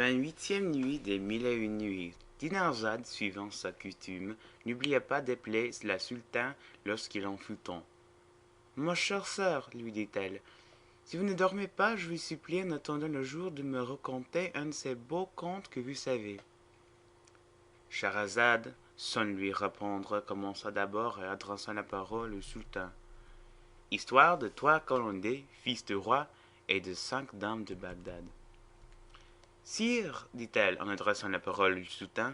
28e nuit des mille et une nuits. Dinarzade, suivant sa coutume, n'oublia pas d'appeler la sultane lorsqu'il en fut temps. Ma chère sœur, lui dit-elle, si vous ne dormez pas, je vous supplie en attendant le jour de me raconter un de ces beaux contes que vous savez. Scheherazade, sans lui répondre, commença d'abord et adressant la parole au sultan. Histoire de trois Calenders, fils de roi, et de 5 dames de Bagdad. Sire, dit-elle en adressant la parole au sultan,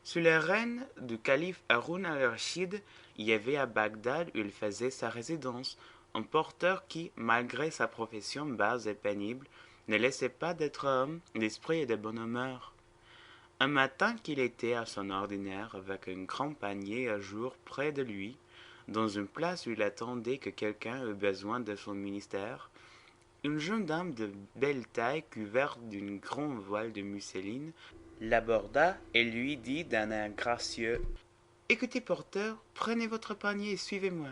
sous le règne du calife Haroun al-Rachid, il y avait à Bagdad où il faisait sa résidence un porteur qui, malgré sa profession basse et pénible, ne laissait pas d'être homme d'esprit et de bonne humeur. Un matin qu'il était à son ordinaire avec un grand panier à jour près de lui, dans une place où il attendait que quelqu'un eût besoin de son ministère, une jeune dame de belle taille, couverte d'une grande voile de mousseline, l'aborda et lui dit d'un air gracieux: Écoutez, porteur, prenez votre panier et suivez-moi.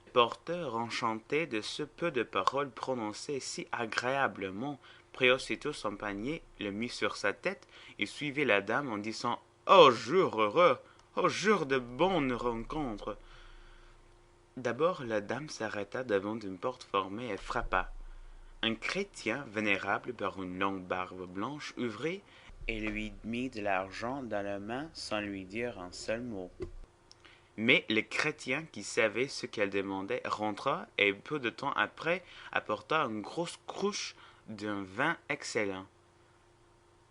Le porteur, enchanté de ce peu de paroles prononcées si agréablement, prit aussitôt son panier, le mit sur sa tête et suivit la dame en disant: Ô jour heureux! Ô jour de bonne rencontre! D'abord la dame s'arrêta devant une porte fermée et frappa. Un chrétien vénérable par une longue barbe blanche ouvrit et lui mit de l'argent dans la main sans lui dire un seul mot. Mais le chrétien, qui savait ce qu'elle demandait, rentra et peu de temps après apporta une grosse cruche d'un vin excellent.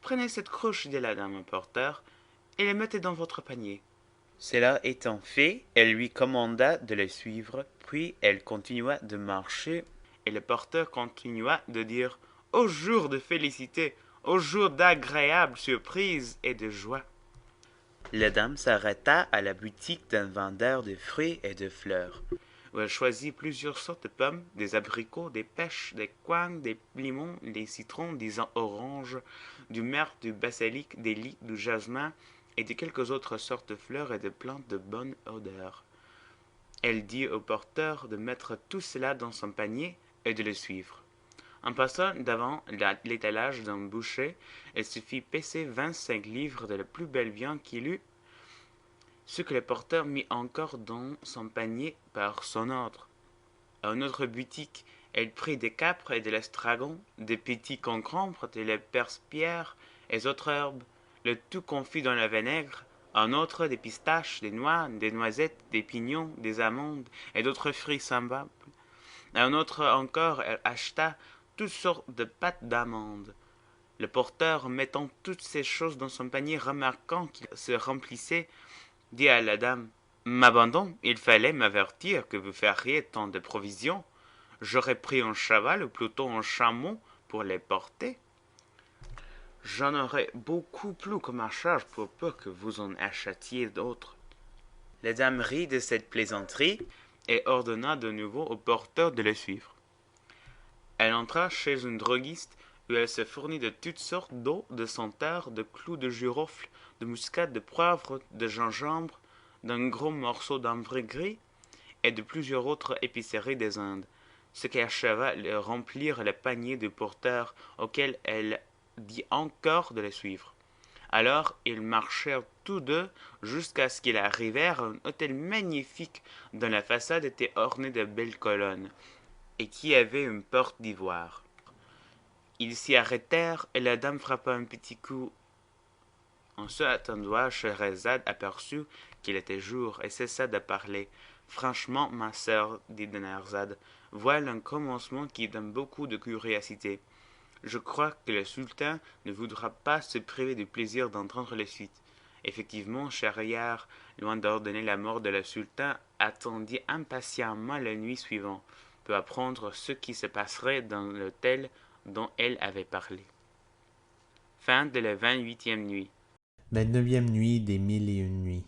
Prenez cette cruche, dit la dame au porteur, et la mettez dans votre panier. Cela étant fait, elle lui commanda de le suivre, puis elle continua de marcher, et le porteur continua de dire: Ô jour de félicité, ô jour d'agréable surprise et de joie! La dame s'arrêta à la boutique d'un vendeur de fruits et de fleurs, où elle choisit plusieurs sortes de pommes, des abricots, des pêches, des coignes, des limons, des citrons, des oranges, du myrte, du basilic, des lys, du jasmin, et de quelques autres sortes de fleurs et de plantes de bonne odeur. Elle dit au porteur de mettre tout cela dans son panier et de le suivre. En passant devant l'étalage d'un boucher, elle se fit peser 25 livres de la plus belle viande qu'il eût, ce que le porteur mit encore dans son panier par son ordre. À une autre boutique, elle prit des capres et de l'estragon, des petits concombres, de la perspire et autres herbes, le tout confit dans le vinaigre, un autre des pistaches, des noix, des noisettes, des pignons, des amandes et d'autres fruits semblables. À un autre encore, elle acheta toutes sortes de pâtes d'amandes. Le porteur, mettant toutes ces choses dans son panier, remarquant qu'il se remplissait, dit à la dame: M'abandon, il fallait m'avertir que vous feriez tant de provisions. J'aurais pris un cheval ou plutôt un chameau pour les porter. J'en aurais beaucoup plus que ma charge pour peu que vous en achetiez d'autres. La dame rit de cette plaisanterie et ordonna de nouveau au porteur de le suivre. Elle entra chez une droguiste où elle se fournit de toutes sortes d'eau, de senteur, de clous de girofle, de muscade, de poivre, de gingembre, d'un gros morceau d'ambre gris et de plusieurs autres épiceries des Indes, ce qui acheva de remplir le panier du porteur, auquel elle dit encore de le suivre. Alors ils marchèrent tous deux jusqu'à ce qu'ils arrivèrent à un hôtel magnifique dont la façade était ornée de belles colonnes et qui avait une porte d'ivoire. Ils s'y arrêtèrent et la dame frappa un petit coup. En cet endroit, Scheherazade aperçut qu'il était jour et cessa de parler. Franchement, ma sœur, dit Dinarzade, voilà un commencement qui donne beaucoup de curiosité. Je crois que le sultan ne voudra pas se priver du plaisir d'entendre la suite. Effectivement, Schahriar, loin d'ordonner la mort de le sultan, attendit impatiemment la nuit suivante pour apprendre ce qui se passerait dans l'hôtel dont elle avait parlé. Fin de la 28e nuit. 29e nuit des mille et une nuits.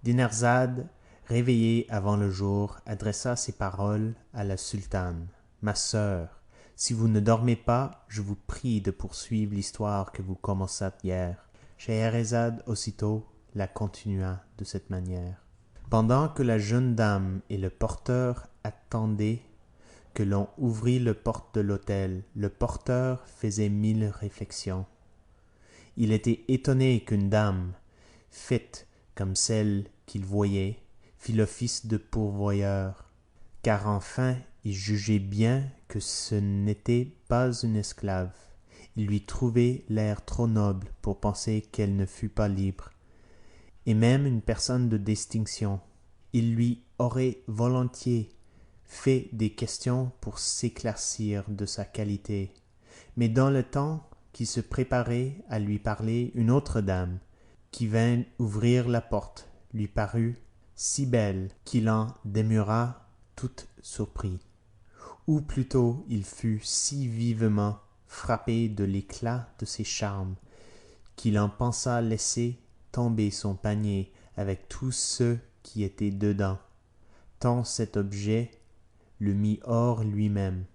Dinarzade, réveillée avant le jour, adressa ces paroles à la sultane. Ma sœur, si vous ne dormez pas, je vous prie de poursuivre l'histoire que vous commençâtes hier. Scheherazade aussitôt la continua de cette manière. Pendant que la jeune dame et le porteur attendaient que l'on ouvrit le porte de l'hôtel, le porteur faisait 1000 réflexions. Il était étonné qu'une dame, faite comme celle qu'il voyait, fit l'office de pourvoyeur, car enfin il jugeait bien que ce n'était pas une esclave. Il lui trouvait l'air trop noble pour penser qu'elle ne fût pas libre, et même une personne de distinction. Il lui aurait volontiers fait des questions pour s'éclaircir de sa qualité, mais dans le temps qu'il se préparait à lui parler, une autre dame, qui vint ouvrir la porte, lui parut si belle qu'il en demeura tout surpris. Ou plutôt il fut si vivement frappé de l'éclat de ses charmes qu'il en pensa laisser tomber son panier avec tous ceux qui étaient dedans, tant cet objet le mit hors lui-même.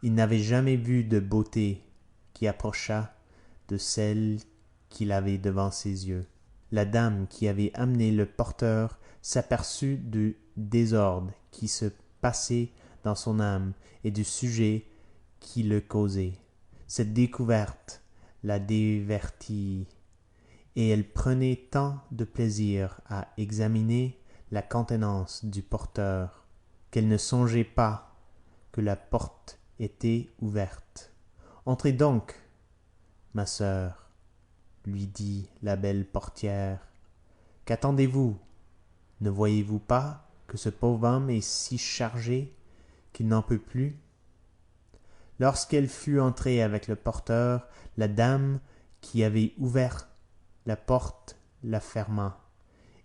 Il n'avait jamais vu de beauté qui approchât de celle qu'il avait devant ses yeux. La dame qui avait amené le porteur s'aperçut du désordre qui se passait dans son âme et du sujet qui le causait. Cette découverte la divertit, et elle prenait tant de plaisir à examiner la contenance du porteur qu'elle ne songeait pas que la porte était ouverte. « Entrez donc, ma sœur, lui dit la belle portière. Qu'attendez-vous? Ne voyez-vous pas que ce pauvre homme est si chargé qu'il n'en peut plus? » Lorsqu'elle fut entrée avec le porteur, la dame qui avait ouvert la porte la ferma,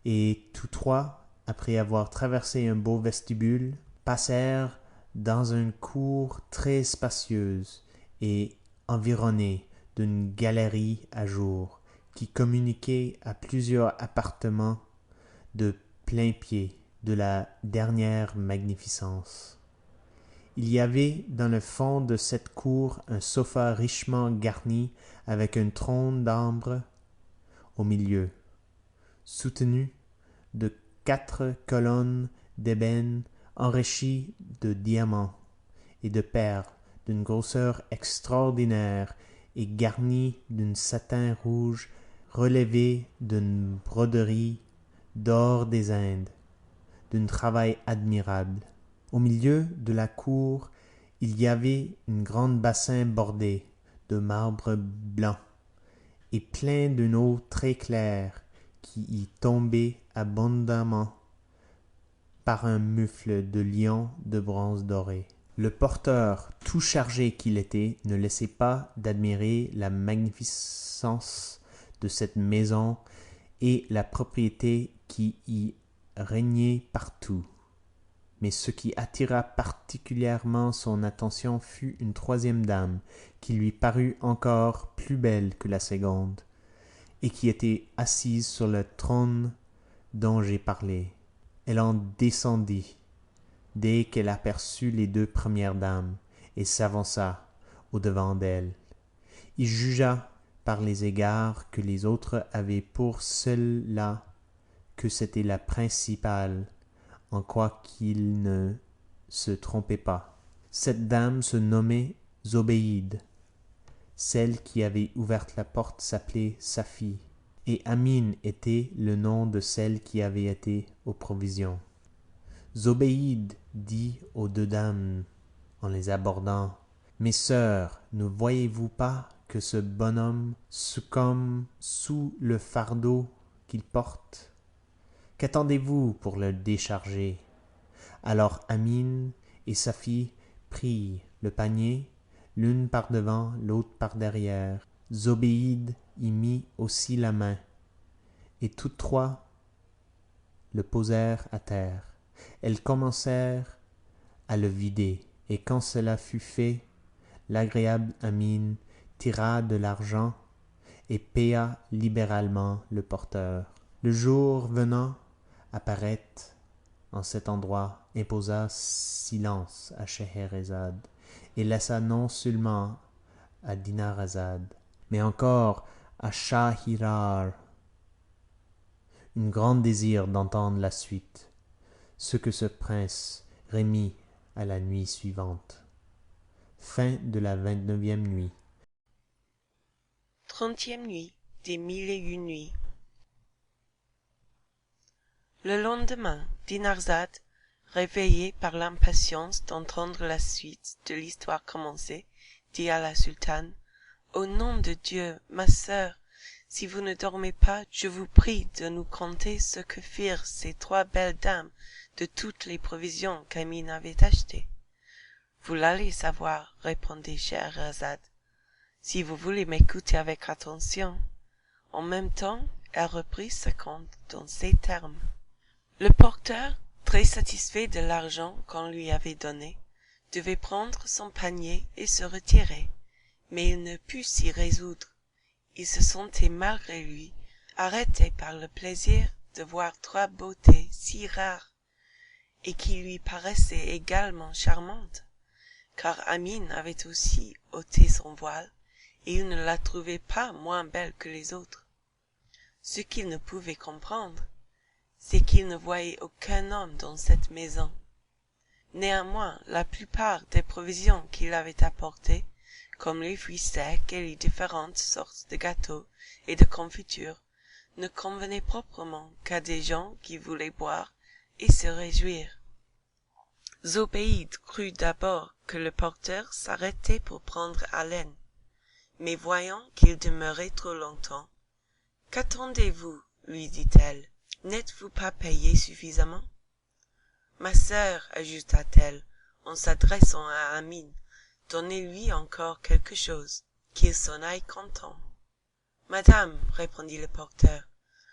et tous trois, après avoir traversé un beau vestibule, passèrent dans une cour très spacieuse et environnée d'une galerie à jour qui communiquait à plusieurs appartements de plain-pied de la dernière magnificence. Il y avait dans le fond de cette cour un sofa richement garni avec un trône d'ambre au milieu, soutenu de 4 colonnes d'ébène enrichies de diamants et de perles d'une grosseur extraordinaire et garnies d'un satin rouge relevé d'une broderie d'or des Indes, d'un travail admirable. Au milieu de la cour, il y avait un grand bassin bordé de marbre blanc et plein d'une eau très claire qui y tombait abondamment par un mufle de lions de bronze doré. Le porteur, tout chargé qu'il était, ne laissait pas d'admirer la magnificence de cette maison et la propriété qui y régnait partout. Mais ce qui attira particulièrement son attention fut une troisième dame, qui lui parut encore plus belle que la seconde, et qui était assise sur le trône dont j'ai parlé. Elle en descendit dès qu'elle aperçut les 2 premières dames, et s'avança au-devant d'elles. Il jugea par les égards que les autres avaient pour celle-là que c'était la principale, en quoi qu'il ne se trompait pas. Cette dame se nommait Zobéide. Celle qui avait ouvert la porte s'appelait Safie, et Amine était le nom de celle qui avait été aux provisions. Zobéide dit aux 2 dames en les abordant: « Mes sœurs, ne voyez-vous pas que ce bonhomme succombe sous le fardeau qu'il porte? Qu'attendez-vous pour le décharger? » Alors Amine et Safie prirent le panier, l'une par devant, l'autre par derrière. Zobéide y mit aussi la main, et toutes 3 le posèrent à terre. Elles commencèrent à le vider, et quand cela fut fait, l'agréable Amine tira de l'argent et paya libéralement le porteur. Le jour venant à paraître en cet endroit, imposa silence à Scheherazade et laissa non seulement à Dinarzade, mais encore à Shahirar un grand désir d'entendre la suite. Ce que ce prince remit à la nuit suivante. Fin de la 29e nuit. 30e nuit des 1001 nuits. Le lendemain, Dinarzade, réveillée par l'impatience d'entendre la suite de l'histoire commencée, dit à la sultane: Au nom de Dieu, ma sœur, si vous ne dormez pas, je vous prie de nous conter ce que firent ces 3 belles dames de toutes les provisions qu'Amine avait achetées. Vous l'allez savoir, répondit Scheherazade, si vous voulez m'écouter avec attention. En même temps, elle reprit ce conte dans ces termes. Le porteur, très satisfait de l'argent qu'on lui avait donné, devait prendre son panier et se retirer, mais il ne put s'y résoudre. Il se sentait malgré lui arrêté par le plaisir de voir 3 beautés si rares, et qui lui paraissaient également charmantes, car Amine avait aussi ôté son voile, et il ne la trouvait pas moins belle que les autres. Ce qu'il ne pouvait comprendre, c'est qu'il ne voyait aucun homme dans cette maison. Néanmoins, la plupart des provisions qu'il avait apportées, comme les fruits secs et les différentes sortes de gâteaux et de confitures, ne convenaient proprement qu'à des gens qui voulaient boire et se réjouir. Zobéide crut d'abord que le porteur s'arrêtait pour prendre haleine, mais voyant qu'il demeurait trop longtemps, « Qu'attendez-vous » lui dit-elle. « N'êtes-vous pas payé suffisamment ?» Ma sœur, ajouta-t-elle, en s'adressant à Amine, donnez-lui encore quelque chose, qu'il s'en aille content. Madame, répondit le porteur,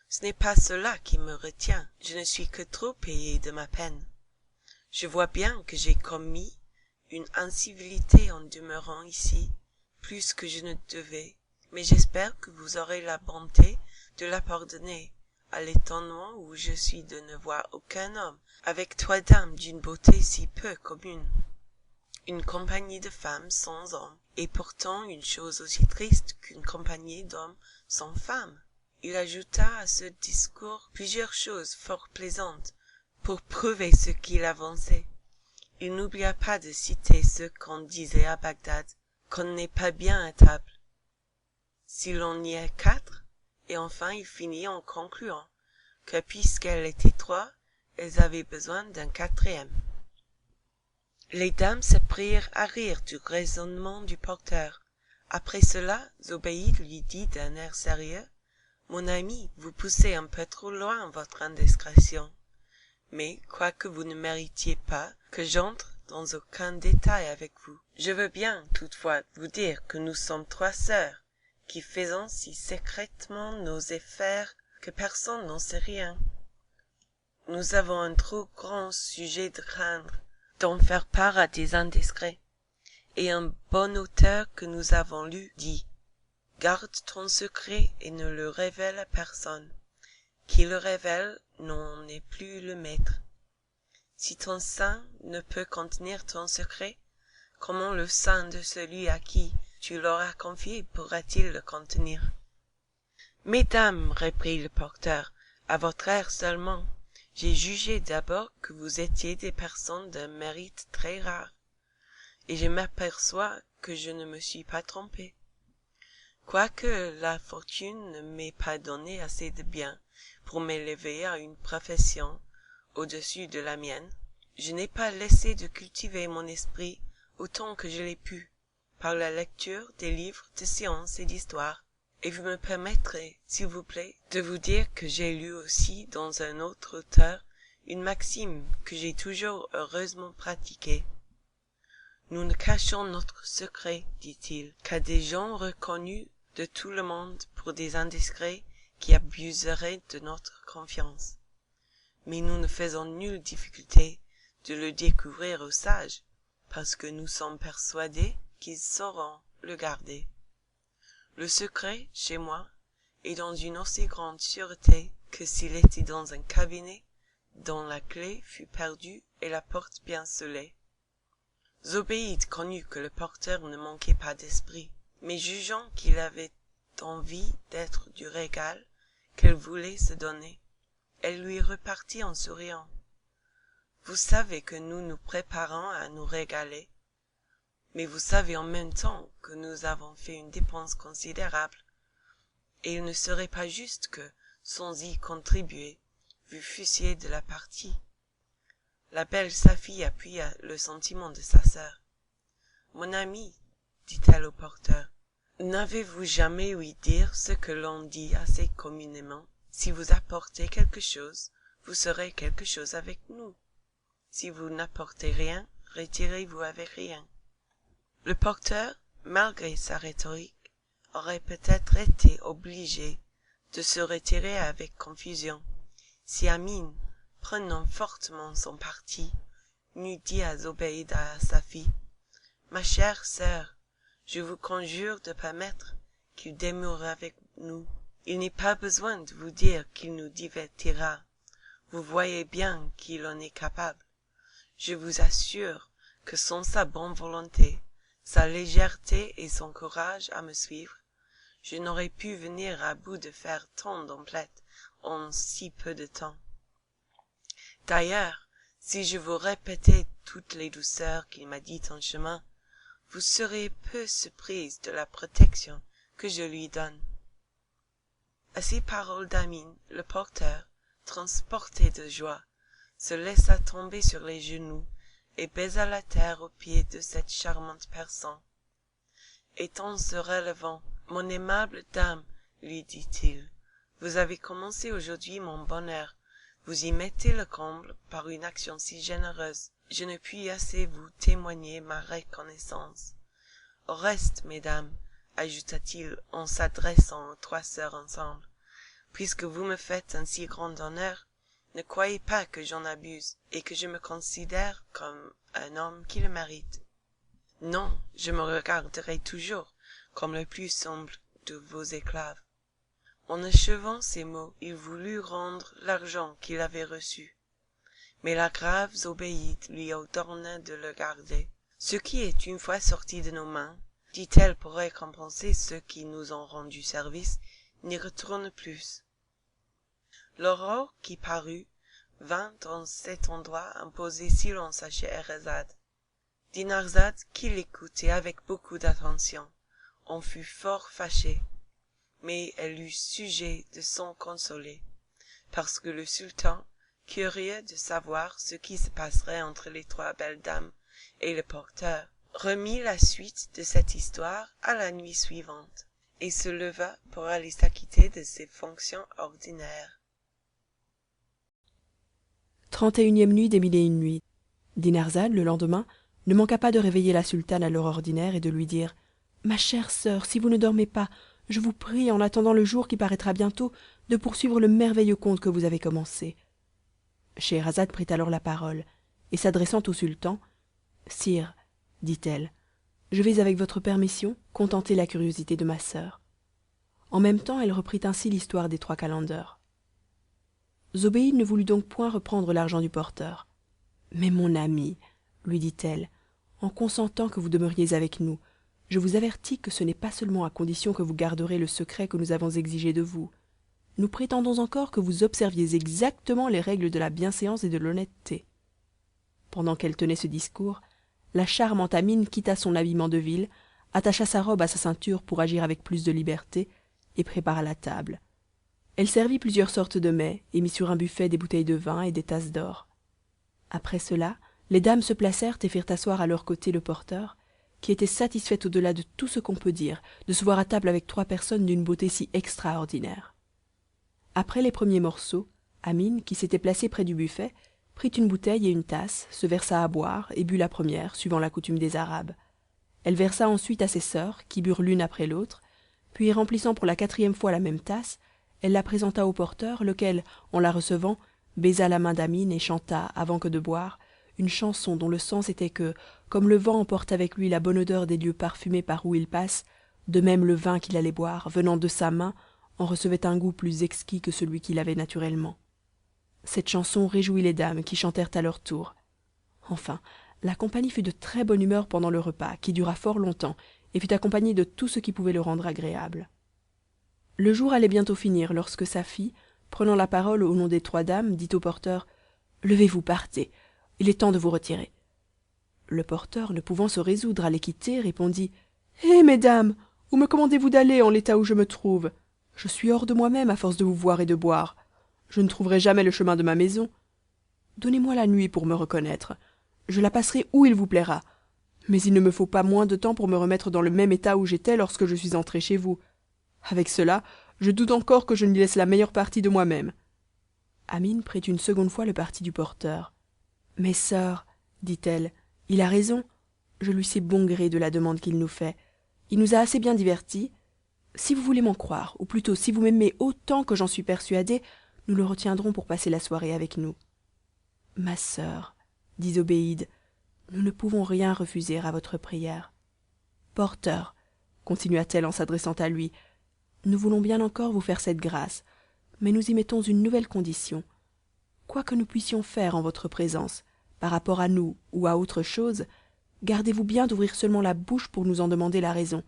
ce n'est pas cela qui me retient, je ne suis que trop payé de ma peine. Je vois bien que j'ai commis une incivilité en demeurant ici, plus que je ne devais, mais j'espère que vous aurez la bonté de la pardonner, à l'étonnement où je suis de ne voir aucun homme avec 3 dames d'une beauté si peu commune. Une compagnie de femmes sans hommes est pourtant une chose aussi triste qu'une compagnie d'hommes sans femmes. Il ajouta à ce discours plusieurs choses fort plaisantes pour prouver ce qu'il avançait. Il n'oublia pas de citer ce qu'on disait à Bagdad, qu'on n'est pas bien à table si l'on y est 4, et enfin il finit en concluant que puisqu'elles étaient 3, elles avaient besoin d'un 4e. Les dames se prirent à rire du raisonnement du porteur. Après cela, Zobéide lui dit d'un air sérieux: « Mon ami, vous poussez un peu trop loin votre indiscrétion. Mais, quoique vous ne méritiez pas que j'entre dans aucun détail avec vous, je veux bien, toutefois, vous dire que nous sommes 3 sœurs, qui faisons si secrètement nos affaires que personne n'en sait rien. Nous avons un trop grand sujet de craindre d'en faire part à des indiscrets, et un bon auteur que nous avons lu dit: garde ton secret et ne le révèle à personne. Qui le révèle n'en est plus le maître. Si ton sein ne peut contenir ton secret, comment le sein de celui à qui tu l'auras confié pourra-t-il le contenir? Mesdames, reprit le porteur, à votre air seulement, j'ai jugé d'abord que vous étiez des personnes d'un mérite très rare, et je m'aperçois que je ne me suis pas trompé. Quoique la fortune ne m'ait pas donné assez de biens pour m'élever à une profession au-dessus de la mienne, je n'ai pas laissé de cultiver mon esprit autant que je l'ai pu, par la lecture des livres de science et d'histoire, et vous me permettrez, s'il vous plaît, de vous dire que j'ai lu aussi dans un autre auteur une maxime que j'ai toujours heureusement pratiquée. Nous ne cachons notre secret, dit-il, qu'à des gens reconnus de tout le monde pour des indiscrets qui abuseraient de notre confiance. Mais nous ne faisons nulle difficulté de le découvrir aux sages, parce que nous sommes persuadés qu'ils sauront le garder. Le secret, chez moi, est dans une aussi grande sûreté que s'il était dans un cabinet dont la clef fut perdue et la porte bien scellée. Zobéide connut que le porteur ne manquait pas d'esprit, mais jugeant qu'il avait envie d'être du régal qu'elle voulait se donner, elle lui repartit en souriant: vous savez que nous nous préparons à nous régaler, mais vous savez en même temps que nous avons fait une dépense considérable, et il ne serait pas juste que, sans y contribuer, vous fussiez de la partie. La belle Safie appuya le sentiment de sa sœur. Mon ami, dit-elle au porteur, n'avez-vous jamais ouï dire ce que l'on dit assez communément? Si vous apportez quelque chose, vous serez quelque chose avec nous. Si vous n'apportez rien, retirez-vous avec rien. Le porteur, malgré sa rhétorique, aurait peut-être été obligé de se retirer avec confusion, si Amine, prenant fortement son parti, n'eût dit à Zobéide sa fille, « Ma chère sœur, je vous conjure de permettre qu'il demeure avec nous. Il n'est pas besoin de vous dire qu'il nous divertira. Vous voyez bien qu'il en est capable. Je vous assure que sans sa bonne volonté, sa légèreté et son courage à me suivre, je n'aurais pu venir à bout de faire tant d'emplettes en si peu de temps. D'ailleurs, si je vous répétais toutes les douceurs qu'il m'a dites en chemin, vous seriez peu surprise de la protection que je lui donne. » À ces paroles d'Amine, le porteur, transporté de joie, se laissa tomber sur les genoux et baisa la terre aux pieds de cette charmante personne. Et en se relevant, « Mon aimable dame, lui dit-il, vous avez commencé aujourd'hui mon bonheur, vous y mettez le comble par une action si généreuse. Je ne puis assez vous témoigner ma reconnaissance. Au reste, mesdames, ajouta-t-il en s'adressant aux trois sœurs ensemble, puisque vous me faites un si grand honneur, ne croyez pas que j'en abuse et que je me considère comme un homme qui le mérite. Non, je me regarderai toujours comme le plus humble de vos esclaves. » En achevant ces mots, il voulut rendre l'argent qu'il avait reçu, mais la grave Zobéide lui ordonna de le garder. « Ce qui est une fois sorti de nos mains, dit-elle pour récompenser ceux qui nous ont rendu service, n'y retourne plus. » L'aurore qui parut vint en cet endroit imposer silence à Scheherazade. Dinarzade, qui l'écoutait avec beaucoup d'attention, en fut fort fâchée, mais elle eut sujet de s'en consoler, parce que le sultan, curieux de savoir ce qui se passerait entre les trois belles dames et le porteur, remit la suite de cette histoire à la nuit suivante, et se leva pour aller s'acquitter de ses fonctions ordinaires. 31e nuit des 1001 nuits. Dinarzade, le lendemain, ne manqua pas de réveiller la sultane à l'heure ordinaire et de lui dire « Ma chère sœur, si vous ne dormez pas, je vous prie, en attendant le jour qui paraîtra bientôt, de poursuivre le merveilleux conte que vous avez commencé. » Scheherazade prit alors la parole, et s'adressant au sultan, « Sire, dit-elle, je vais avec votre permission contenter la curiosité de ma sœur. » En même temps, elle reprit ainsi l'histoire des trois calenders. Zobéide ne voulut donc point reprendre l'argent du porteur. « Mais mon ami, lui dit-elle, en consentant que vous demeuriez avec nous, je vous avertis que ce n'est pas seulement à condition que vous garderez le secret que nous avons exigé de vous. Nous prétendons encore que vous observiez exactement les règles de la bienséance et de l'honnêteté. » Pendant qu'elle tenait ce discours, la charmante Amine quitta son habillement de ville, attacha sa robe à sa ceinture pour agir avec plus de liberté, et prépara la table. Elle servit plusieurs sortes de mets, et mit sur un buffet des bouteilles de vin et des tasses d'or. Après cela, les dames se placèrent et firent asseoir à leur côté le porteur, qui était satisfait au-delà de tout ce qu'on peut dire de se voir à table avec trois personnes d'une beauté si extraordinaire. Après les premiers morceaux, Amine, qui s'était placée près du buffet, prit une bouteille et une tasse, se versa à boire et but la première, suivant la coutume des Arabes. Elle versa ensuite à ses sœurs, qui burent l'une après l'autre, puis remplissant pour la quatrième fois la même tasse, elle la présenta au porteur, lequel, en la recevant, baisa la main d'Amine et chanta, avant que de boire, une chanson dont le sens était que, comme le vent emporte avec lui la bonne odeur des lieux parfumés par où il passe, de même le vin qu'il allait boire, venant de sa main, en recevait un goût plus exquis que celui qu'il avait naturellement. Cette chanson réjouit les dames, qui chantèrent à leur tour. Enfin, la compagnie fut de très bonne humeur pendant le repas, qui dura fort longtemps, et fut accompagné de tout ce qui pouvait le rendre agréable. Le jour allait bientôt finir, lorsque Safie, prenant la parole au nom des trois dames, dit au porteur « Levez-vous, partez. il est temps de vous retirer. Le porteur, ne pouvant se résoudre à les quitter, répondit: Eh, mesdames, où me commandez-vous d'aller en l'état où je me trouve? Je suis hors de moi-même à force de vous voir et de boire. Je ne trouverai jamais le chemin de ma maison. Donnez-moi la nuit pour me reconnaître. Je la passerai où il vous plaira. Mais il ne me faut pas moins de temps pour me remettre dans le même état où j'étais lorsque je suis entré chez vous. Avec cela, je doute encore que je n'y laisse la meilleure partie de moi-même. » Amine prit une seconde fois le parti du porteur. « Mais sœur, dit-elle, il a raison. Je lui sais bon gré de la demande qu'il nous fait. Il nous a assez bien divertis. Si vous voulez m'en croire, ou plutôt si vous m'aimez autant que j'en suis persuadée, nous le retiendrons pour passer la soirée avec nous. » « Ma sœur, dit Zobéide, nous ne pouvons rien refuser à votre prière. Porteur, continua-t-elle en s'adressant à lui, nous voulons bien encore vous faire cette grâce, mais nous y mettons une nouvelle condition. Quoi que nous puissions faire en votre présence, par rapport à nous ou à autre chose, gardez-vous bien d'ouvrir seulement la bouche pour nous en demander la raison,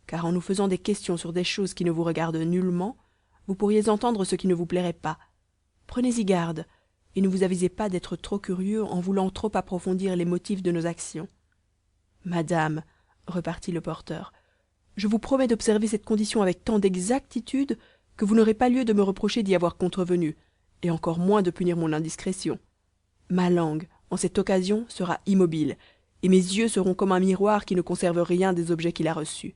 car en nous faisant des questions sur des choses qui ne vous regardent nullement, vous pourriez entendre ce qui ne vous plairait pas. Prenez-y garde, et ne vous avisez pas d'être trop curieux en voulant trop approfondir les motifs de nos actions. Madame, repartit le porteur, je vous promets d'observer cette condition avec tant d'exactitude que vous n'aurez pas lieu de me reprocher d'y avoir contrevenu, et encore moins de punir mon indiscrétion. Ma langue, en cette occasion, sera immobile, et mes yeux seront comme un miroir qui ne conserve rien des objets qu'il a reçus.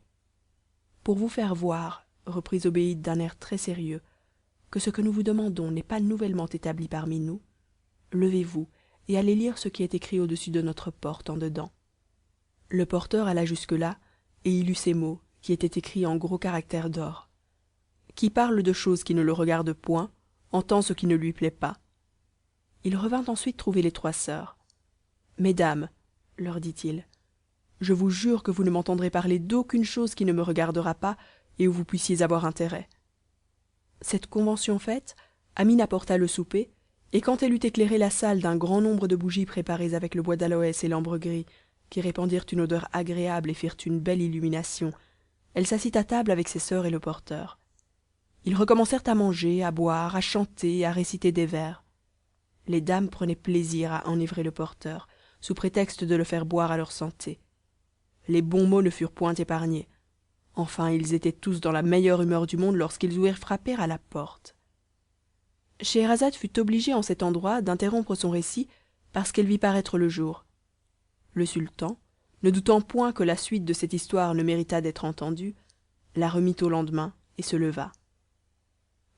Pour vous faire voir, reprit Zobéide d'un air très sérieux, que ce que nous vous demandons n'est pas nouvellement établi parmi nous, levez-vous et allez lire ce qui est écrit au-dessus de notre porte en dedans. Le porteur alla jusque-là, et y lut ces mots, qui étaient écrits en gros caractères d'or. Qui parle de choses qui ne le regardent point, entend ce qui ne lui plaît pas. Il revint ensuite trouver les trois sœurs. Mesdames, leur dit-il, je vous jure que vous ne m'entendrez parler d'aucune chose qui ne me regardera pas et où vous puissiez avoir intérêt. Cette convention faite, Amine apporta le souper, et quand elle eut éclairé la salle d'un grand nombre de bougies préparées avec le bois d'aloès et l'ambre gris, qui répandirent une odeur agréable et firent une belle illumination, elle s'assit à table avec ses sœurs et le porteur. Ils recommencèrent à manger, à boire, à chanter, à réciter des vers. Les dames prenaient plaisir à enivrer le porteur, sous prétexte de le faire boire à leur santé. Les bons mots ne furent point épargnés. Enfin, ils étaient tous dans la meilleure humeur du monde lorsqu'ils ouïrent frapper à la porte. Scheherazade fut obligée en cet endroit d'interrompre son récit parce qu'elle vit paraître le jour. Le sultan, ne doutant point que la suite de cette histoire ne méritât d'être entendue, la remit au lendemain et se leva.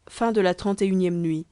31e nuit.